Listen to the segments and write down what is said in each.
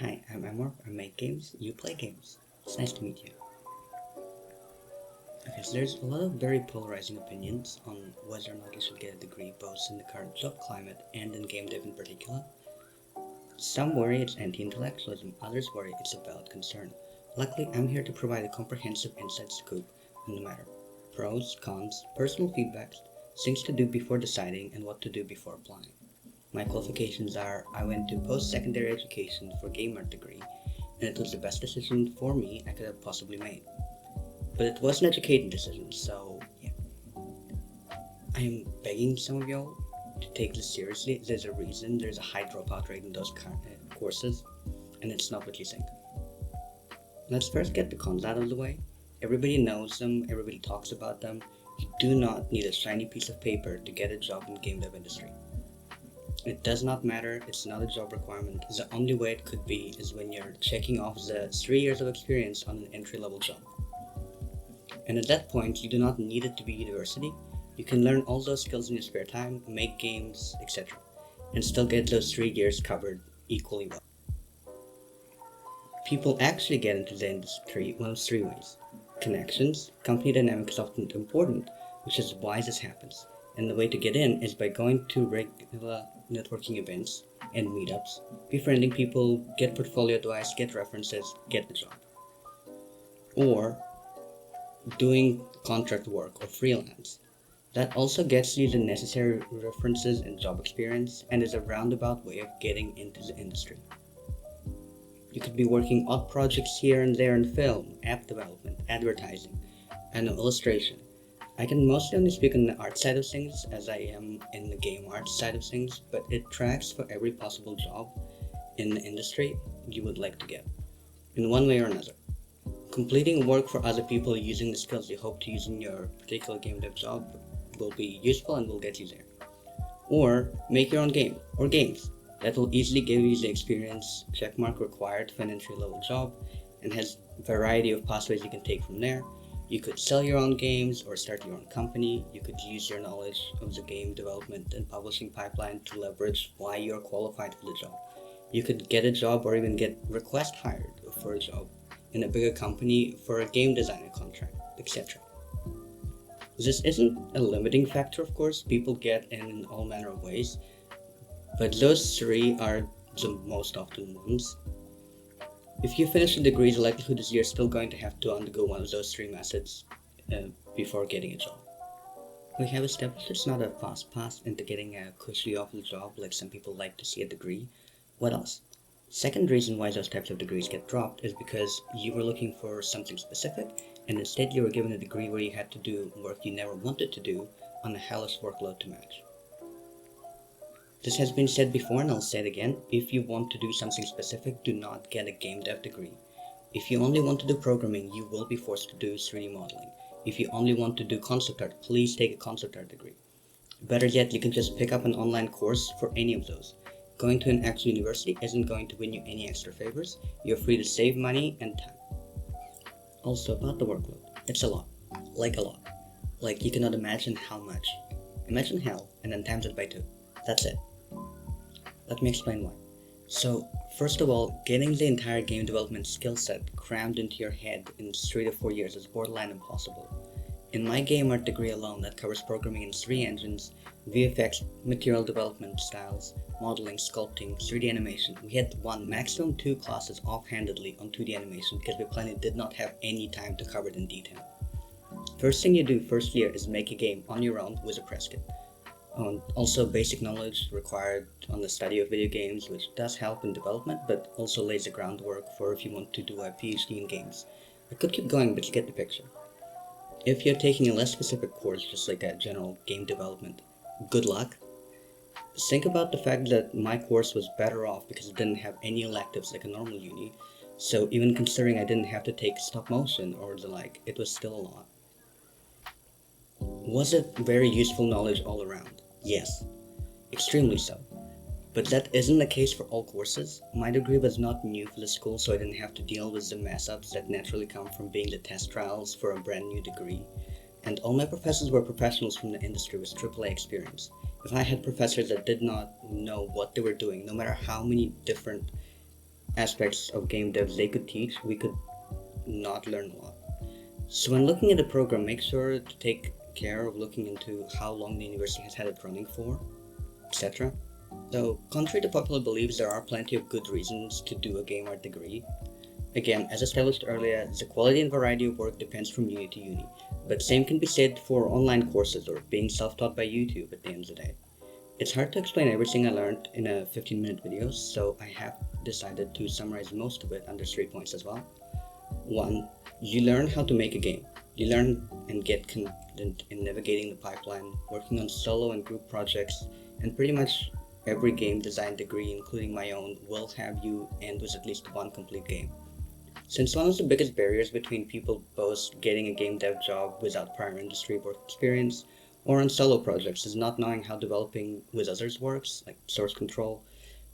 Hi, I'm Amor. I make games, you play games. It's nice to meet you. Okay, so there's a lot of very polarizing opinions on whether or not you should get a degree, both in the current job climate and in game dev in particular. Some worry it's anti-intellectualism, others worry it's a valid concern. Luckily, I'm here to provide a comprehensive inside scoop on the matter. Pros, cons, personal feedbacks, things to do before deciding, and what to do before applying. My qualifications are I went to post-secondary education for game art degree, and it was the best decision for me I could have possibly made. But it was an educated decision, so yeah. I am begging some of y'all to take this seriously. There's a reason there's a high dropout rate in those courses, and it's not what you think. Let's first get the cons out of the way. Everybody knows them, everybody talks about them. You do not need a shiny piece of paper to get a job in the game dev industry. It does not matter, it's not a job requirement. The only way it could be is when you're checking off the 3 years of experience on an entry level job. And at that point, you do not need it to be university. You can learn all those skills in your spare time, make games, etc., and still get those 3 years covered equally well. People actually get into the industry one of three ways. Connections, company dynamic is often important, which is why this happens. And the way to get in is by going to regular networking events and meetups, befriending people, get portfolio advice, get references, get the job. Or doing contract work or freelance. That also gets you the necessary references and job experience and is a roundabout way of getting into the industry. You could be working odd projects here and there in film, app development, advertising, and illustration. I can mostly only speak on the art side of things as I am in the game art side of things, but it tracks for every possible job in the industry you would like to get, in one way or another. Completing work for other people using the skills you hope to use in your particular game dev job will be useful and will get you there. Or make your own game or games that will easily give you the experience checkmark required for an entry level job and has a variety of pathways you can take from there. You could sell your own games or start your own company. You could use your knowledge of the game development and publishing pipeline to leverage why you're qualified for the job. You could get a job or even get request hired for a job in a bigger company for a game designer contract, etc. This isn't a limiting factor, of course, people get in all manner of ways, but those three are the most often ones. If you finish a degree, the likelihood is you're still going to have to undergo one of those three methods before getting a job. We have established it's not a fast path into getting a cushy off the job like some people like to see a degree. What else? Second reason why those types of degrees get dropped is because you were looking for something specific and instead you were given a degree where you had to do work you never wanted to do on a hellish workload to match. This has been said before and I'll say it again. If you want to do something specific, do not get a game dev degree. If you only want to do programming, you will be forced to do 3D modeling. If you only want to do concept art, please take a concept art degree. Better yet, you can just pick up an online course for any of those. Going to an actual university isn't going to win you any extra favors. You're free to save money and time. Also, about the workload. It's a lot. Like a lot. Like you cannot imagine how much. Imagine hell and then times it by 2. That's it. Let me explain why. So, first of all, getting the entire game development skill set crammed into your head in 3 to 4 years is borderline impossible. In my game art degree alone that covers programming in 3 engines, VFX, material development styles, modeling, sculpting, 3D animation, we had one, maximum 2 classes offhandedly on 2D animation because we plainly did not have any time to cover it in detail. First thing you do first year is make a game on your own with a press kit. Also basic knowledge required on the study of video games, which does help in development but also lays the groundwork for if you want to do a PhD in games. I could keep going, but you get the picture. If you're taking a less specific course, just like a general game development, good luck. Think about the fact that my course was better off because it didn't have any electives like a normal uni, so even considering I didn't have to take stop motion or the like, it was still a lot. Was it very useful knowledge all around? Yes, extremely so. But that isn't the case for all courses. My degree was not new for the school, so I didn't have to deal with the mess-ups that naturally come from being the test trials for a brand new degree. And all my professors were professionals from the industry with AAA experience. If I had professors that did not know what they were doing, no matter how many different aspects of game devs they could teach, we could not learn a lot. So when looking at a program, make sure to take care of looking into how long the university has had it running for, etc. So, contrary to popular beliefs, there are plenty of good reasons to do a game art degree. Again, as established earlier, the quality and variety of work depends from uni to uni, but same can be said for online courses or being self-taught by YouTube at the end of the day. It's hard to explain everything I learned in a 15-minute video, so I have decided to summarize most of it under 3 points as well. 1. You learn how to make a game. You learn and get confident in navigating the pipeline, working on solo and group projects, and pretty much every game design degree, including my own, will have you end with at least one complete game. Since one of the biggest barriers between people both getting a game dev job without prior industry work experience or on solo projects is not knowing how developing with others works, like source control,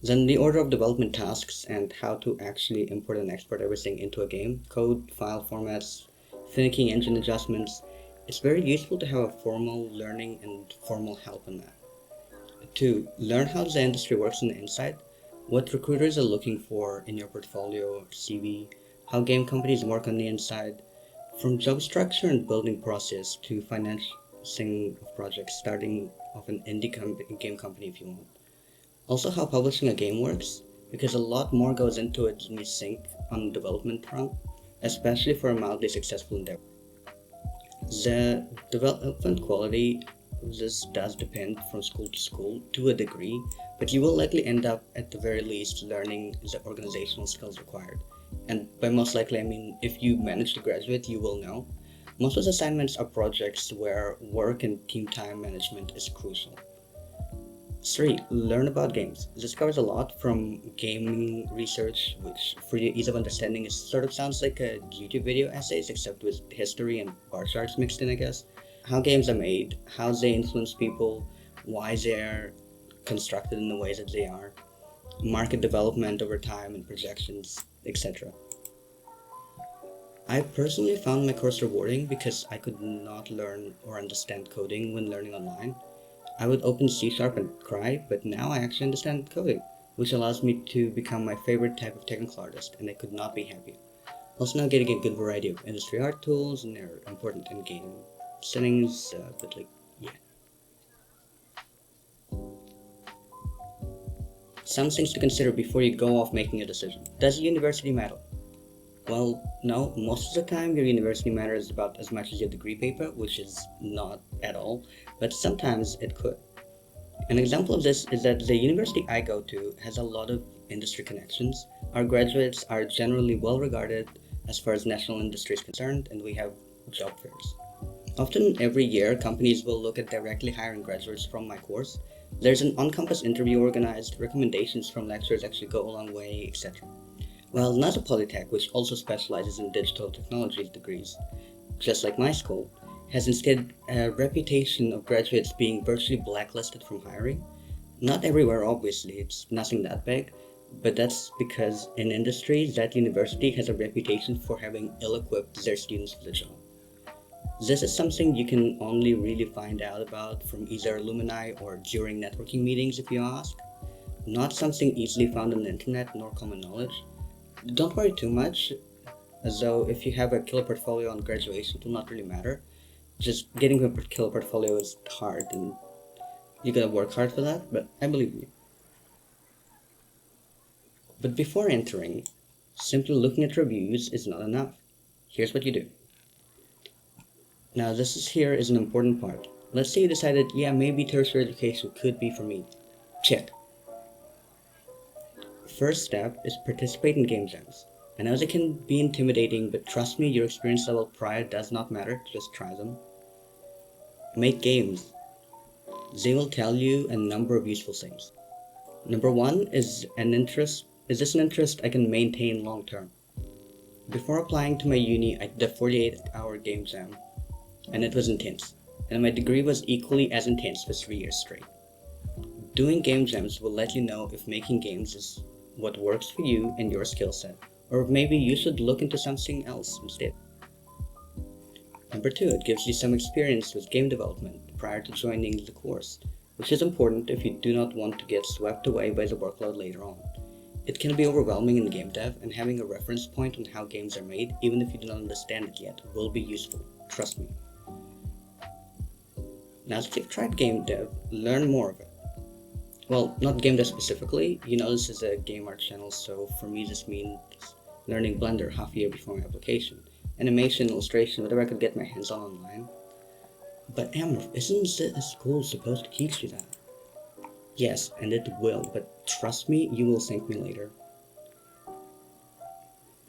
then the order of development tasks and how to actually import and export everything into a game, code, file formats, finicky engine adjustments, it's very useful to have a formal learning and formal help on that. 2. Learn how the industry works on the inside, what recruiters are looking for in your portfolio or CV, how game companies work on the inside, from job structure and building process to financing of projects, starting off an indie game company if you want. Also how publishing a game works, because a lot more goes into it than you think on the development front, especially for a mildly successful endeavor. The development quality of this does depend from school to school to a degree, but you will likely end up at the very least learning the organizational skills required. And by most likely I mean if you manage to graduate, you will know. Most of the assignments are projects where work and team time management is crucial. 3. Learn about games. This covers a lot from gaming research, which for your ease of understanding sort of sounds like a YouTube video essays except with history and bar charts mixed in, I guess. How games are made, how they influence people, why they're constructed in the ways that they are, market development over time and projections, etc. I personally found my course rewarding because I could not learn or understand coding when learning online. I would open C# and cry, but now I actually understand coding, which allows me to become my favorite type of technical artist, and I could not be happier. Also now getting a good variety of industry art tools, and they're important in game settings, but yeah. Some things to consider before you go off making a decision. Does the university matter? Well, no, most of the time your university matters about as much as your degree paper, which is not at all, but sometimes it could. An example of this is that the university I go to has a lot of industry connections. Our graduates are generally well regarded as far as national industry is concerned, and we have job fairs. Often every year, companies will look at directly hiring graduates from my course. There's an on-campus interview organized, recommendations from lecturers actually go a long way, etc. Well, Nasa Polytech, which also specializes in digital technologies degrees, just like my school, has instead a reputation of graduates being virtually blacklisted from hiring. Not everywhere, obviously, it's nothing that big, but that's because in industry, that university has a reputation for having ill-equipped their students for the job. This is something you can only really find out about from either alumni or during networking meetings if you ask. Not something easily found on the internet nor common knowledge. Don't worry too much, as though if you have a killer portfolio on graduation, it will not really matter. Just getting a killer portfolio is hard, and you gotta work hard for that, but I believe in you. But before entering, simply looking at reviews is not enough. Here's what you do. Now here is an important part. Let's say you decided, yeah, maybe tertiary education could be for me. Check. First step is participate in game jams. I know they can be intimidating, but trust me, your experience level prior does not matter, just try them. Make games. They will tell you a number of useful things. Number 1 is this an interest I can maintain long term? Before applying to my uni, I did a 48-hour game jam, and it was intense, and my degree was equally as intense for 3 years straight. Doing game jams will let you know if making games is what works for you and your skill set, or maybe you should look into something else instead. Number 2, it gives you some experience with game development prior to joining the course, which is important if you do not want to get swept away by the workload later on. It can be overwhelming in game dev, and having a reference point on how games are made, even if you do not understand it yet, will be useful. Trust me. Now that you've tried game dev, learn more of it. Well, not game dev specifically. You know this is a game art channel, so for me this means learning Blender half a year before my application. Animation, illustration, whatever I could get my hands on online. But Amber, isn't the school supposed to teach you that? Yes, and it will, but trust me, you will thank me later.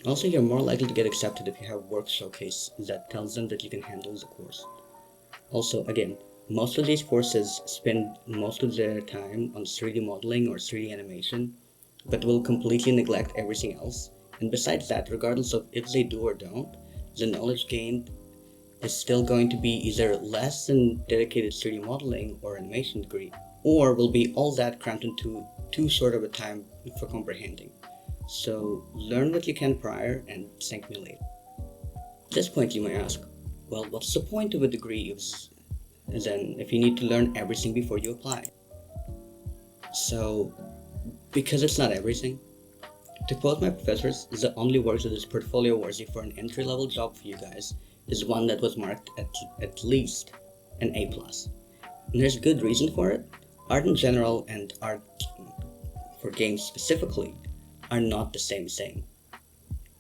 Also, you're more likely to get accepted if you have work showcase that tells them that you can handle the course. Also, again, most of these courses spend most of their time on 3D modeling or 3D animation, but will completely neglect everything else. And besides that, regardless of if they do or don't, the knowledge gained is still going to be either less than dedicated 3D modeling or animation degree, or will be all that crammed into too short of a time for comprehending. So learn what you can prior and thank me later. At this point you may ask, well, what's the point of a degree if you need to learn everything before you apply? So, because it's not everything. To quote my professors, the only work that is portfolio worthy for an entry-level job for you guys is one that was marked at least an A+. And there's good reason for it. Art in general and art for games specifically are not the same thing,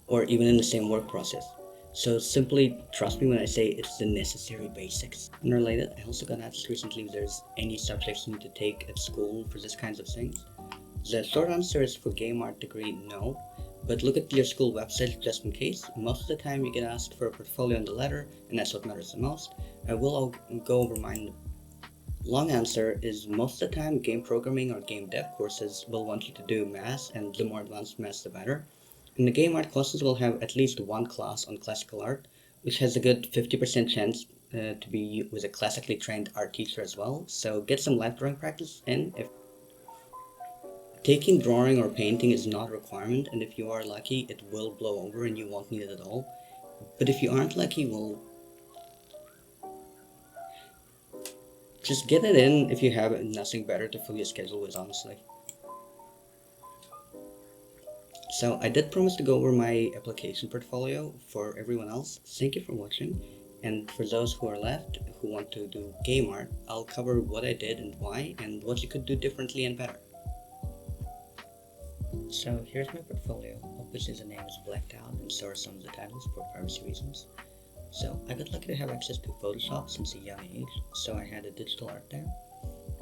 or even in the same work process. So simply trust me when I say it's the necessary basics. Unrelated, I also got asked recently if there's any subjects you need to take at school for this kinds of things. The short answer is for game art degree, no. But look at your school website just in case. Most of the time you get asked for a portfolio and a letter, and that's what matters the most. I will go over mine. Long answer is most of the time game programming or game dev courses will want you to do math, and the more advanced math the better. And the game art classes will have at least one class on classical art, which has a good 50% chance to be with a classically trained art teacher as well, so get some live drawing practice in. If taking drawing or painting is not a requirement, and if you are lucky it will blow over and you won't need it at all. But if you aren't lucky, well, just get it in if you have nothing better to fill your schedule with, honestly. So I did promise to go over my application portfolio. For everyone else, thank you for watching. And for those who are left who want to do game art, I'll cover what I did and why, and what you could do differently and better. So here's my portfolio. Obviously the name is blacked out, and so are some of the titles for privacy reasons. So I got lucky to have access to Photoshop since a young age, so I had a digital art there.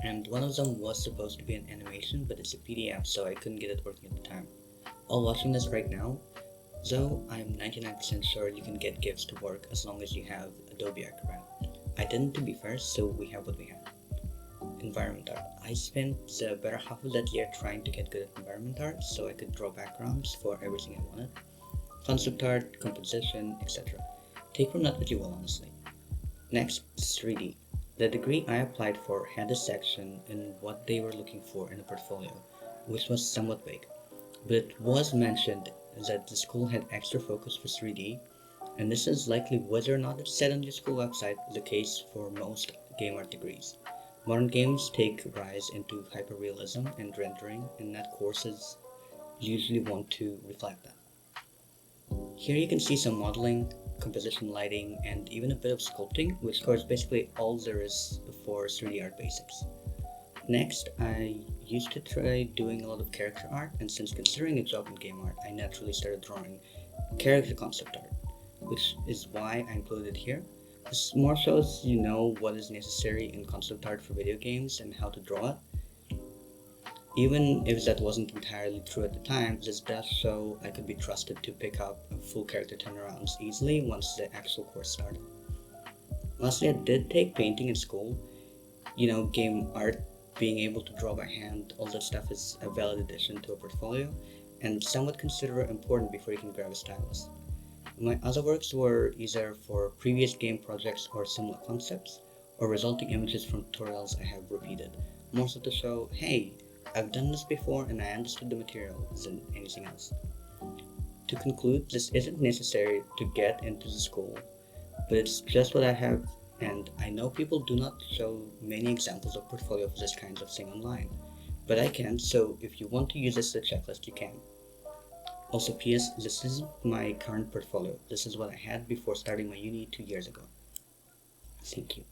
And one of them was supposed to be an animation, but it's a PDF, so I couldn't get it working at the time. While watching this right now, though, I'm 99% sure you can get GIFs to work as long as you have Adobe Acrobat. I didn't, to be fair, so we have what we have. Environment art. I spent the better half of that year trying to get good at environment art so I could draw backgrounds for everything I wanted. Concept art, composition, etc. Take from that what you will, honestly. Next, 3D. The degree I applied for had a section in what they were looking for in a portfolio, which was somewhat vague. But it was mentioned that the school had extra focus for 3D, and this is likely, whether or not it's said on your school website, the case for most game art degrees. Modern games take rise into hyperrealism and rendering, and that courses usually want to reflect that. Here you can see some modeling, composition, lighting, and even a bit of sculpting, which covers basically all there is for 3D art basics. Next, I used to try doing a lot of character art, and since considering a job in game art, I naturally started drawing character concept art, which is why I included it here. This more shows you know what is necessary in concept art for video games and how to draw it. Even if that wasn't entirely true at the time, this does show I could be trusted to pick up full character turnarounds easily once the actual course started. Lastly, I did take painting in school. You know, game art, being able to draw by hand, all that stuff is a valid addition to a portfolio, and some would consider it important before you can grab a stylus. My other works were either for previous game projects or similar concepts, or resulting images from tutorials I have repeated, more so to show, hey, I've done this before and I understood the material than anything else. To conclude, this isn't necessary to get into the school, but it's just what I have, and I know people do not show many examples of portfolio for this kind of thing online. but I can, so if you want to use this as a checklist, you can. Also, PS, this is my current portfolio. This is what I had before starting my uni 2 years ago. Thank you.